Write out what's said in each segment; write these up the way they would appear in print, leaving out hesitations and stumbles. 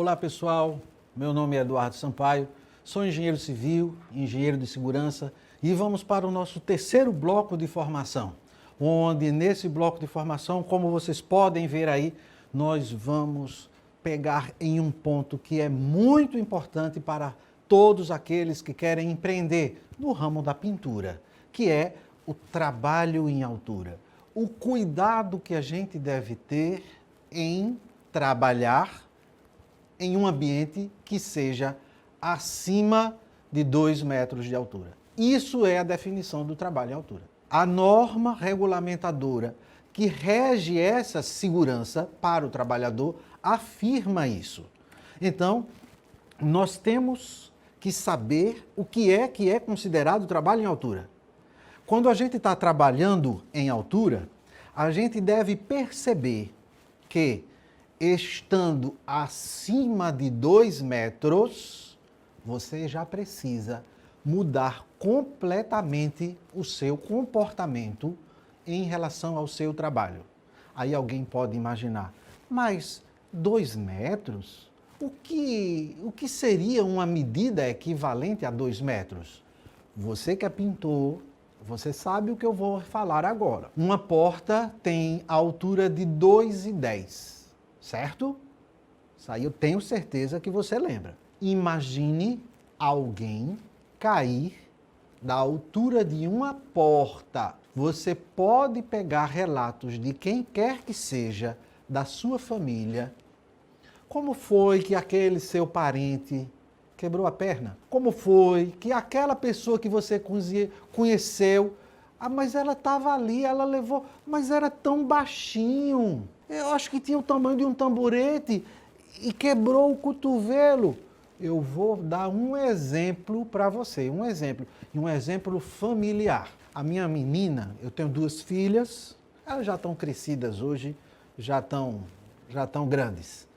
Olá pessoal, meu nome é Eduardo Sampaio, sou engenheiro civil, engenheiro de segurança e vamos para o nosso terceiro bloco de formação, onde nesse bloco de formação, como vocês podem ver aí, nós vamos pegar em um ponto que é muito importante para todos aqueles que querem empreender no ramo da pintura, que é o trabalho em altura. O cuidado que a gente deve ter em trabalhar em um ambiente que seja acima de 2 metros de altura. Isso é a definição do trabalho em altura. A norma regulamentadora que rege essa segurança para o trabalhador afirma isso. Então, nós temos que saber o que é considerado trabalho em altura. Quando a gente está trabalhando em altura, a gente deve perceber que, estando acima de 2 metros, você já precisa mudar completamente o seu comportamento em relação ao seu trabalho. Aí alguém pode imaginar, mas 2 metros? O que seria uma medida equivalente a 2 metros? Você que é pintor, você sabe o que eu vou falar agora. Uma porta tem a altura de 2,10. Certo? Isso aí eu tenho certeza que você lembra. Imagine alguém cair da altura de uma porta. Você pode pegar relatos de quem quer que seja da sua família. Como foi que aquele seu parente quebrou a perna? Como foi que aquela pessoa que você conheceu, mas ela estava ali, ela levou, mas era tão baixinho. Eu acho que tinha o tamanho de um tamborete e quebrou o cotovelo. Eu vou dar um exemplo para você, um exemplo familiar. A minha menina, eu tenho 2 filhas, elas já estão crescidas hoje, já estão grandes.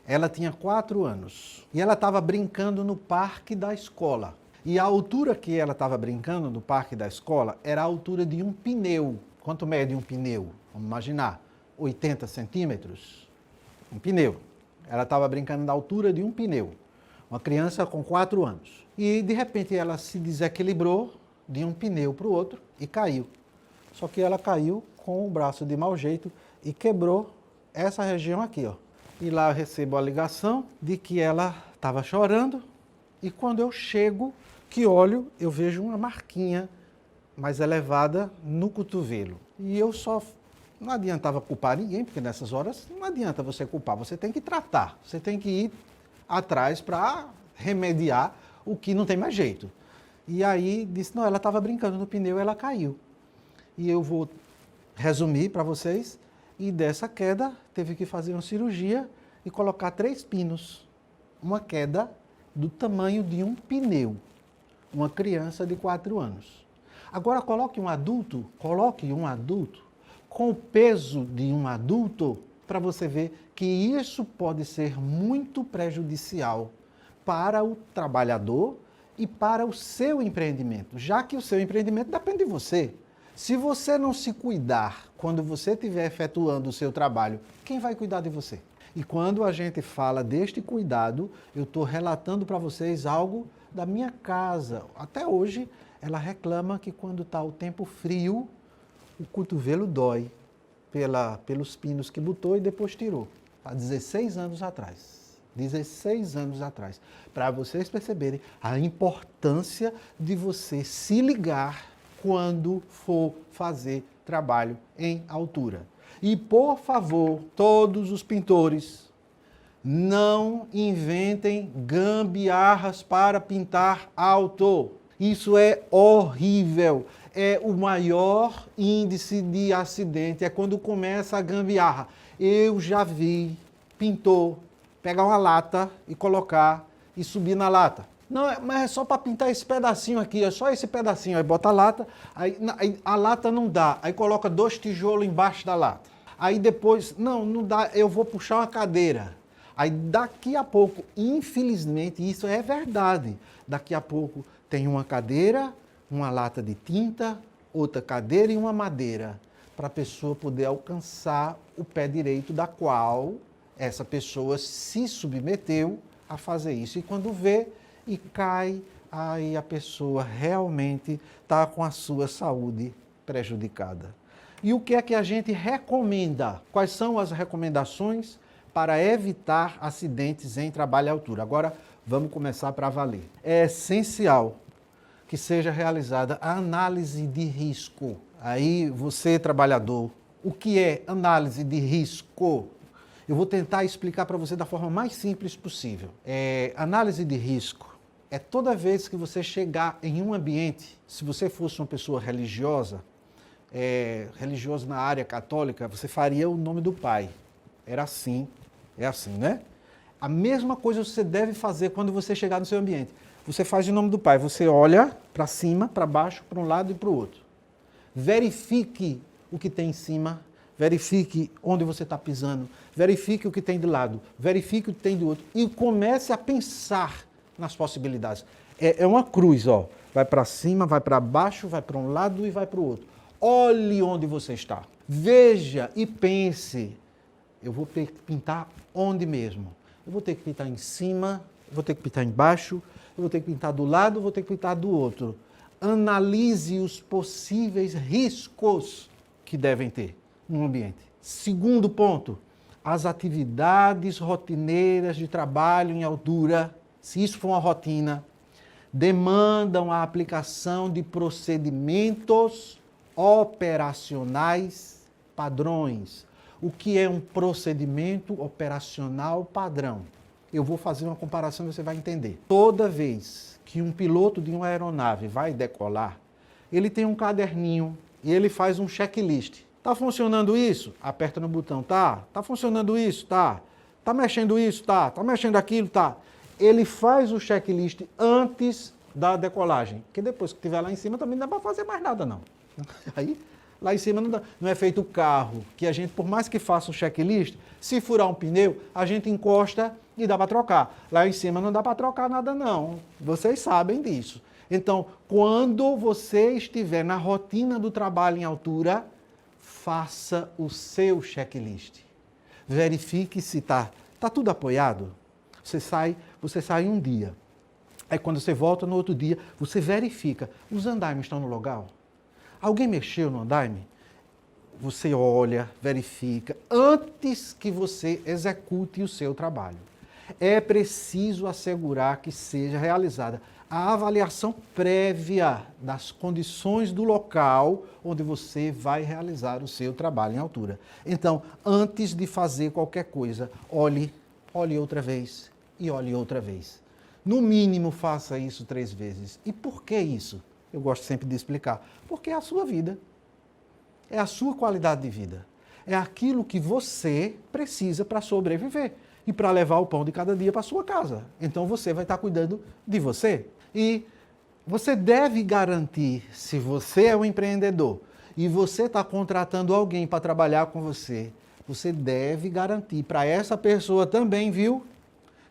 Ela tinha 4 anos e ela estava brincando no parque da escola. E a altura que ela estava brincando no parque da escola era a altura de um pneu. Quanto mede um pneu? Vamos imaginar. 80 centímetros, um pneu. Ela estava brincando da altura de um pneu, uma criança com 4 anos. E de repente ela se desequilibrou de um pneu para o outro e caiu. Só que ela caiu com o braço de mau jeito e quebrou essa região aqui, ó. E lá eu recebo a ligação de que ela estava chorando e quando eu chego, que olho, eu vejo uma marquinha mais elevada no cotovelo. E eu só... Não adiantava culpar ninguém, porque nessas horas não adianta você culpar, você tem que tratar, você tem que ir atrás para remediar o que não tem mais jeito. E aí disse, não, ela estava brincando no pneu, ela caiu. E eu vou resumir para vocês, e dessa queda teve que fazer uma cirurgia e colocar 3 pinos. Uma queda do tamanho de um pneu, uma criança de 4 anos. Agora coloque um adulto com o peso de um adulto, para você ver que isso pode ser muito prejudicial para o trabalhador e para o seu empreendimento, já que o seu empreendimento depende de você. Se você não se cuidar quando você estiver efetuando o seu trabalho, quem vai cuidar de você? E quando a gente fala deste cuidado, eu estou relatando para vocês algo da minha casa. Até hoje, ela reclama que quando está o tempo frio, o cotovelo dói pelos pinos que botou e depois tirou. Há 16 anos atrás. 16 anos atrás. Para vocês perceberem a importância de você se ligar quando for fazer trabalho em altura. E, por favor, todos os pintores, não inventem gambiarras para pintar alto. Isso é horrível. É o maior índice de acidente, é quando começa a gambiarra. Eu já vi pintor pegar uma lata e colocar e subir na lata. Não, mas é só para pintar esse pedacinho aqui, é só esse pedacinho. Aí bota a lata, aí a lata não dá, aí coloca 2 tijolos embaixo da lata. Aí depois, não dá, eu vou puxar uma cadeira. Aí daqui a pouco, infelizmente, isso é verdade, daqui a pouco tem uma cadeira, uma lata de tinta, outra cadeira e uma madeira, para a pessoa poder alcançar o pé direito, da qual essa pessoa se submeteu a fazer isso. E quando vê e cai, aí a pessoa realmente está com a sua saúde prejudicada. E o que é que a gente recomenda? Quais são as recomendações para evitar acidentes em trabalho à altura? Agora vamos começar para valer. É essencial que seja realizada a análise de risco. Aí você, trabalhador, o que é análise de risco? Eu vou tentar explicar para você da forma mais simples possível. Análise de risco é toda vez que você chegar em um ambiente, se você fosse uma pessoa religiosa, religioso na área católica, você faria o nome do Pai. Era assim, é assim, né? A mesma coisa você deve fazer quando você chegar no seu ambiente. Você faz em nome do Pai, você olha para cima, para baixo, para um lado e para o outro. Verifique o que tem em cima, verifique onde você está pisando, verifique o que tem de lado, verifique o que tem do outro e comece a pensar nas possibilidades. É uma cruz, ó. Vai para cima, vai para baixo, vai para um lado e vai para o outro. Olhe onde você está. Veja e pense. Eu vou ter que pintar onde mesmo? Eu vou ter que pintar em cima, eu vou ter que pintar embaixo, eu vou ter que pintar do lado, eu vou ter que pintar do outro. Analise os possíveis riscos que devem ter no ambiente. Segundo ponto, as atividades rotineiras de trabalho em altura, se isso for uma rotina, demandam a aplicação de procedimentos operacionais padrões. O que é um procedimento operacional padrão? Eu vou fazer uma comparação e você vai entender. Toda vez que um piloto de uma aeronave vai decolar, ele tem um caderninho e ele faz um checklist. Tá funcionando isso? Aperta no botão, tá? Tá funcionando isso? Tá. Tá mexendo isso? Tá. Tá mexendo aquilo? Tá. Ele faz o checklist antes da decolagem, porque depois que estiver lá em cima também não dá para fazer mais nada não. Aí, lá em cima não é feito o carro, que a gente, por mais que faça um checklist, se furar um pneu, a gente encosta e dá para trocar. Lá em cima não dá para trocar nada não, vocês sabem disso. Então, quando você estiver na rotina do trabalho em altura, faça o seu checklist. Verifique se está tudo apoiado. Você sai um dia. Aí quando você volta no outro dia, você verifica, os andaimes estão no lugar? Alguém mexeu no andaime? Você olha, verifica, antes que você execute o seu trabalho. É preciso assegurar que seja realizada a avaliação prévia das condições do local onde você vai realizar o seu trabalho em altura. Então, antes de fazer qualquer coisa, olhe outra vez e olhe outra vez. No mínimo, faça isso 3 vezes. E por que isso? Eu gosto sempre de explicar. Porque é a sua vida. É a sua qualidade de vida. É aquilo que você precisa para sobreviver e para levar o pão de cada dia para sua casa. Então você vai estar cuidando de você. E você deve garantir, se você é um empreendedor e você está contratando alguém para trabalhar com você, você deve garantir para essa pessoa também, viu?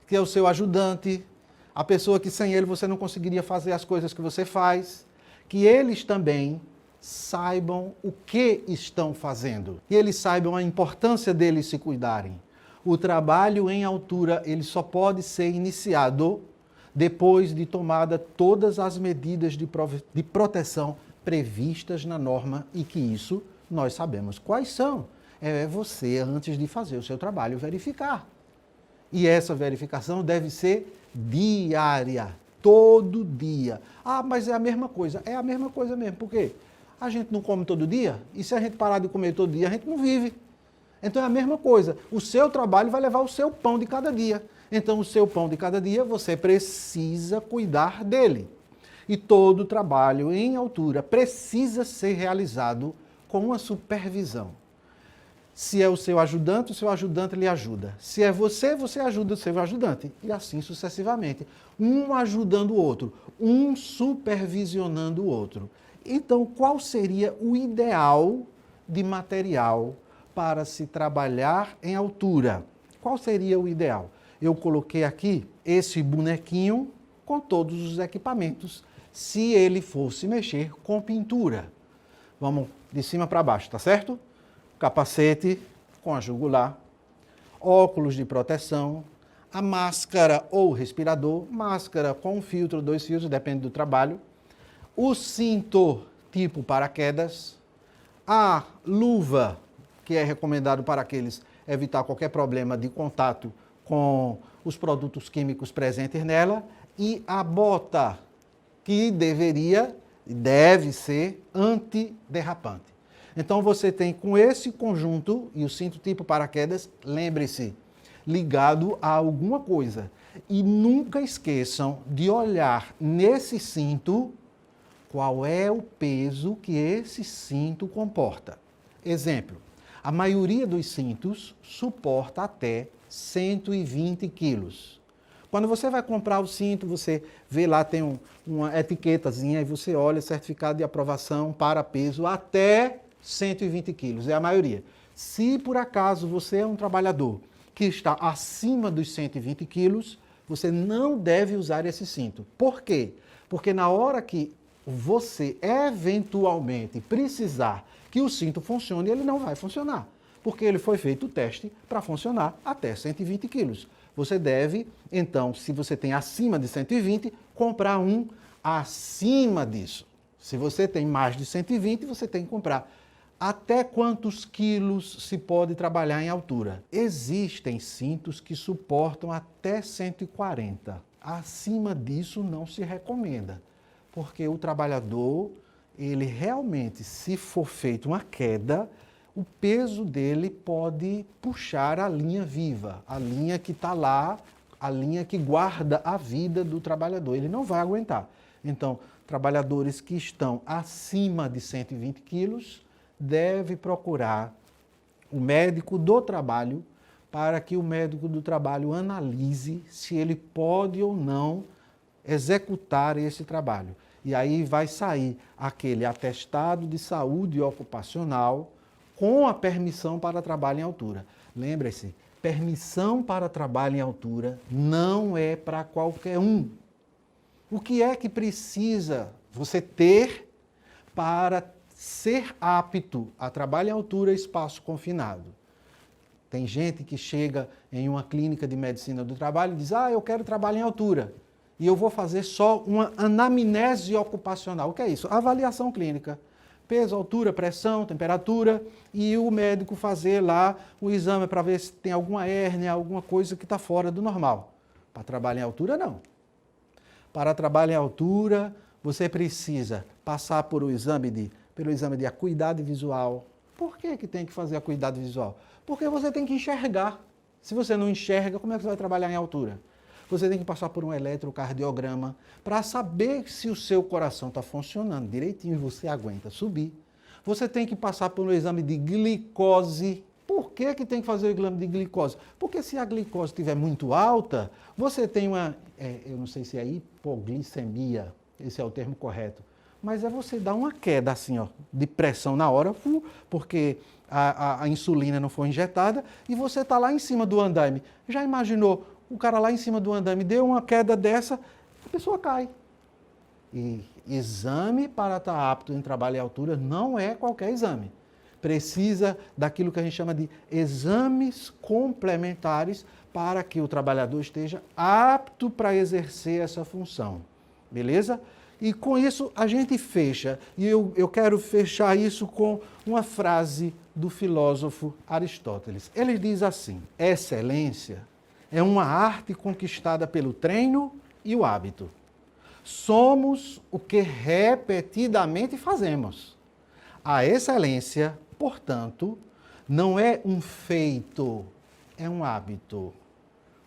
Que é o seu ajudante, a pessoa que sem ele você não conseguiria fazer as coisas que você faz, que eles também saibam o que estão fazendo, que eles saibam a importância deles se cuidarem. O trabalho em altura, ele só pode ser iniciado depois de tomada todas as medidas de proteção previstas na norma e que isso nós sabemos quais são. É você, antes de fazer o seu trabalho, verificar. E essa verificação deve ser diária, todo dia. Ah, mas é a mesma coisa. É a mesma coisa mesmo. Por quê? A gente não come todo dia e se a gente parar de comer todo dia, a gente não vive. Então é a mesma coisa. O seu trabalho vai levar o seu pão de cada dia. Então o seu pão de cada dia, você precisa cuidar dele. E todo trabalho em altura precisa ser realizado com uma supervisão. Se é o seu ajudante lhe ajuda. Se é você, você ajuda o seu ajudante. E assim sucessivamente. Um ajudando o outro, um supervisionando o outro. Então, qual seria o ideal de material para se trabalhar em altura? Qual seria o ideal? Eu coloquei aqui esse bonequinho com todos os equipamentos, se ele fosse mexer com pintura. Vamos de cima para baixo, tá certo? Capacete com a jugular, óculos de proteção, a máscara ou respirador, máscara com um filtro, 2 filtros, depende do trabalho, o cinto tipo paraquedas, a luva, que é recomendado para aqueles evitar qualquer problema de contato com os produtos químicos presentes nela, e a bota, que deve ser antiderrapante. Então você tem com esse conjunto e o cinto tipo paraquedas, lembre-se, ligado a alguma coisa. E nunca esqueçam de olhar nesse cinto qual é o peso que esse cinto comporta. Exemplo, a maioria dos cintos suporta até 120 quilos. Quando você vai comprar o cinto, você vê lá, tem uma etiquetazinha e você olha certificado de aprovação para peso até 120 quilos, é a maioria. Se por acaso você é um trabalhador que está acima dos 120 quilos, você não deve usar esse cinto. Por quê? Porque na hora que você eventualmente precisar que o cinto funcione, ele não vai funcionar. Porque ele foi feito o teste para funcionar até 120 quilos. Você deve, então, se você tem acima de 120, comprar um acima disso. Se você tem mais de 120, você tem que comprar. Até quantos quilos se pode trabalhar em altura? Existem cintos que suportam até 140. Acima disso não se recomenda, porque o trabalhador, ele realmente, se for feita uma queda, o peso dele pode puxar a linha viva, a linha que está lá, a linha que guarda a vida do trabalhador. Ele não vai aguentar. Então, trabalhadores que estão acima de 120 quilos devem procurar o médico do trabalho para que o médico do trabalho analise se ele pode ou não executar esse trabalho. E aí vai sair aquele atestado de saúde ocupacional com a permissão para trabalho em altura. Lembre-se, permissão para trabalho em altura não é para qualquer um. O que é que precisa você ter para ser apto a trabalho em altura, espaço confinado? Tem gente que chega em uma clínica de medicina do trabalho e diz: eu quero trabalho em altura e eu vou fazer só uma anamnese ocupacional. O que é isso? Avaliação clínica. Peso, altura, pressão, temperatura, e o médico fazer lá o exame para ver se tem alguma hérnia, alguma coisa que está fora do normal. Para trabalho em altura, não. Para trabalho em altura, você precisa passar pelo exame de acuidade visual. Por que tem que fazer acuidade visual? Porque você tem que enxergar. Se você não enxerga, como é que você vai trabalhar em altura? Você tem que passar por um eletrocardiograma para saber se o seu coração está funcionando direitinho e você aguenta subir. Você tem que passar por um exame de glicose. Por que tem que fazer o exame de glicose? Porque se a glicose estiver muito alta, você tem eu não sei se é hipoglicemia, esse é o termo correto, mas é você dar uma queda assim, de pressão na hora, porque a insulina não foi injetada e você está lá em cima do andaime. Já imaginou? O cara lá em cima do andaime deu uma queda dessa, a pessoa cai. E exame para estar apto em trabalho em altura não é qualquer exame. Precisa daquilo que a gente chama de exames complementares para que o trabalhador esteja apto para exercer essa função. Beleza? E com isso a gente fecha. E eu quero fechar isso com uma frase do filósofo Aristóteles. Ele diz assim: excelência é uma arte conquistada pelo treino e o hábito. Somos o que repetidamente fazemos. A excelência, portanto, não é um feito, é um hábito.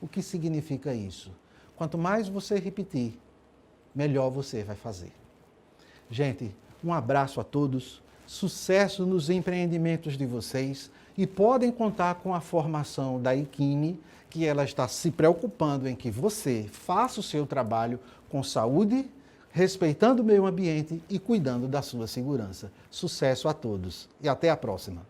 O que significa isso? Quanto mais você repetir, melhor você vai fazer. Gente, um abraço a todos, sucesso nos empreendimentos de vocês e podem contar com a formação da Ikine, que ela está se preocupando em que você faça o seu trabalho com saúde, respeitando o meio ambiente e cuidando da sua segurança. Sucesso a todos e até a próxima!